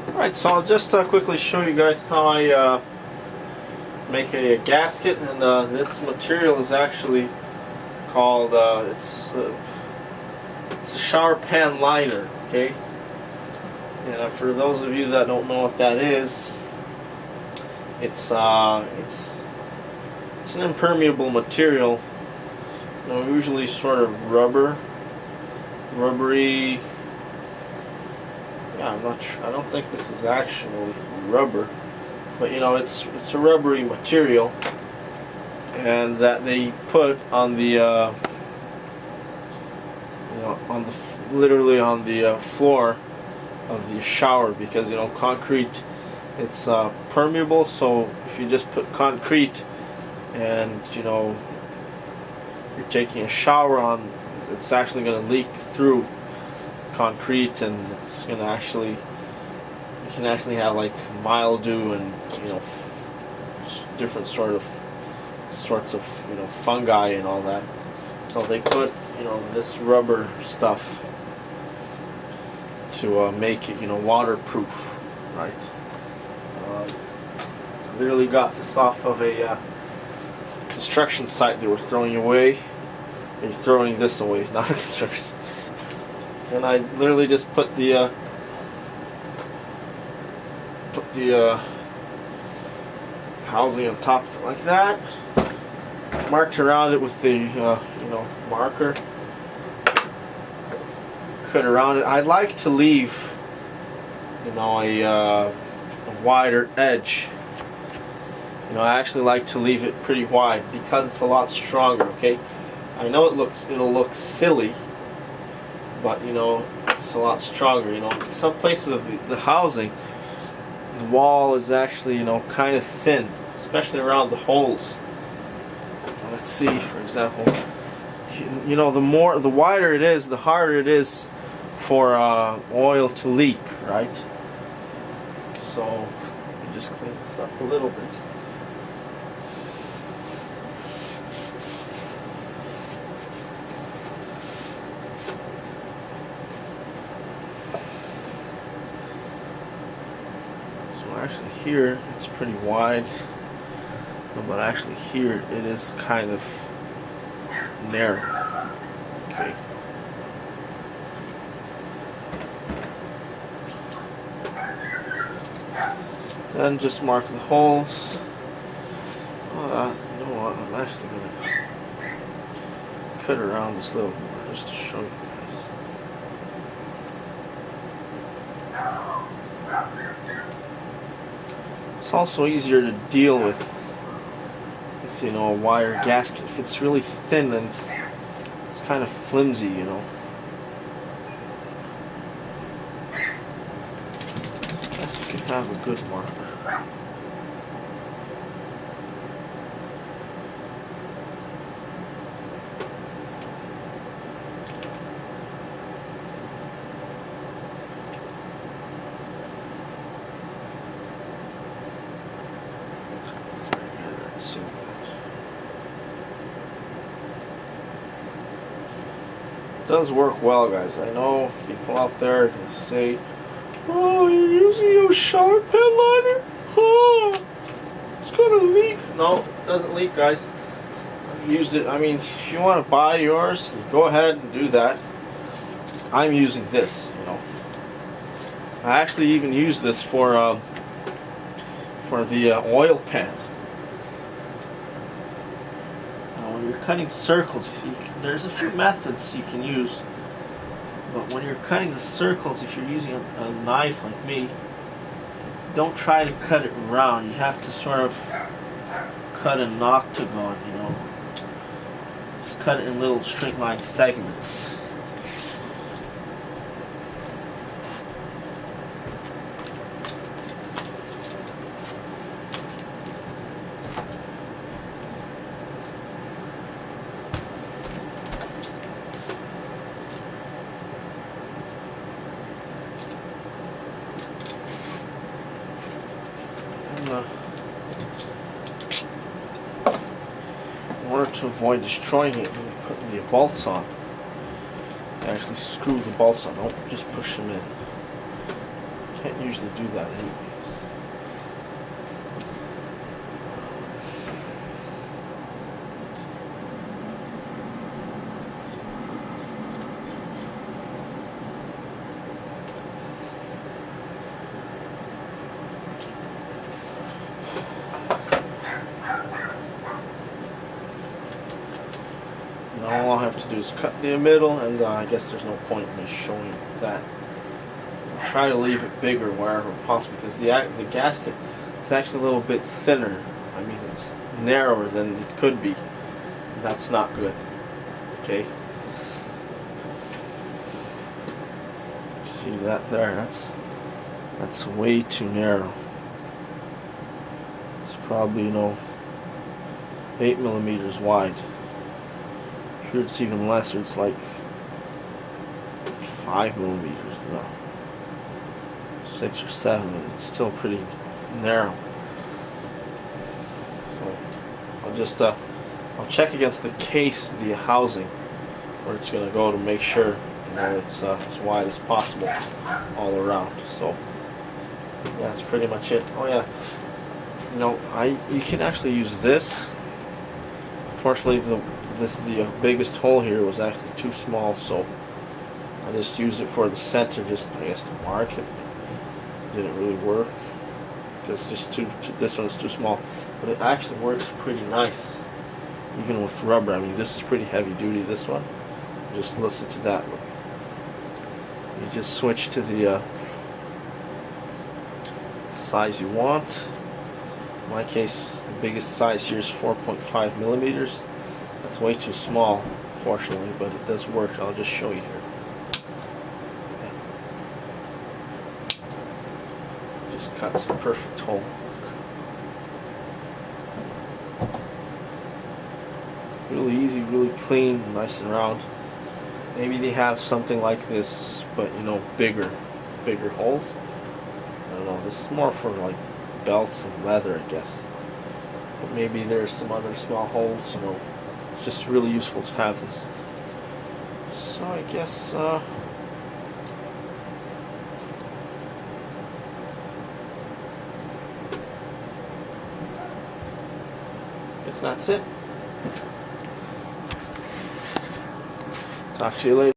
Alright, so I'll just quickly show you guys how I make a gasket, and this material is actually called, it's a shower pan liner, okay? And for those of you that don't know what that is, it's an impermeable material, you know, usually sort of rubbery. Yeah, I'm not sure. I don't think this is actually rubber, but you know, it's a rubbery material, and that they put on the you know, literally on the floor of the shower, because you know, concrete, it's permeable. So if you just put concrete and you know, you're taking a shower on, it's actually going to leak through concrete, and it's going to actually, you can actually have like mildew and you know, different sorts of you know, fungi and all that. So they put, you know, this rubber stuff to make it, you know, waterproof, right? I literally got this off of a construction site. They were throwing away. They're throwing this away, not a construction. And I literally just put the housing on top of it like that. Marked around it with the you know, marker. Cut around it. I like to leave, you know, a wider edge. You know, I actually like to leave it pretty wide because it's a lot stronger. Okay, I know it'll look silly, but you know, it's a lot stronger. You know, in some places of the housing, the wall is actually, you know, kind of thin, especially around the holes. Let's see, for example, you know, the wider it is, the harder it is for oil to leak, right? So let me just clean this up a little bit. So actually here it's pretty wide, but actually here it is kind of narrow. Okay. Then just mark the holes. You know what? I'm actually gonna cut around this little more just to show you guys. It's also easier to deal with, you know, a wire gasket. If it's really thin, then it's kind of flimsy, you know. Best if you have a good mark. So it does work well, guys. I know people out there say, "Oh, you're using a shower pan liner? Oh, it's gonna leak." No, it doesn't leak, guys. I've used it. I mean, if you want to buy yours, go ahead and do that. I'm using this, you know. I actually even use this for the oil pan. When you're cutting circles, there's a few methods you can use, but when you're cutting the circles, if you're using a knife like me, don't try to cut it round. You have to sort of cut an octagon, you know. Just cut it in little straight line segments. In order to avoid destroying it, when you put the bolts on, you actually screw the bolts on. Don't just push them in. Can't usually do that anyways. Now all I have to do is cut the middle, and I guess there's no point in me showing that. I'll try to leave it bigger wherever possible, because the gasket is actually a little bit thinner. I mean, it's narrower than it could be. That's not good. Okay. See that there? That's way too narrow. It's probably, 8 millimeters wide. Here it's even less. It's like 5 millimeters. No, 6 or 7. It's still pretty narrow. So I'll check against the case, the housing, where it's going to go, to make sure it's as wide as possible all around. So yeah, that's pretty much it. Oh yeah, you can actually use this. Unfortunately, the biggest hole here was actually too small, so I just used it for the center, just I guess to mark it. Didn't really work because this one's too small, but it actually works pretty nice, even with rubber. I mean, this is pretty heavy duty. This one, just listen to that. Look, you just switch to the size you want. In my case, the biggest size here is 4.5 millimeters. That's way too small, fortunately, but it does work. I'll just show you here. Okay. Just cuts a perfect hole. Really easy, really clean, nice and round. Maybe they have something like this, but bigger holes. I don't know. This is more for like belts and leather, I guess. But maybe there's some other small holes. It's just really useful to have this. So I guess that's it. Talk to you later.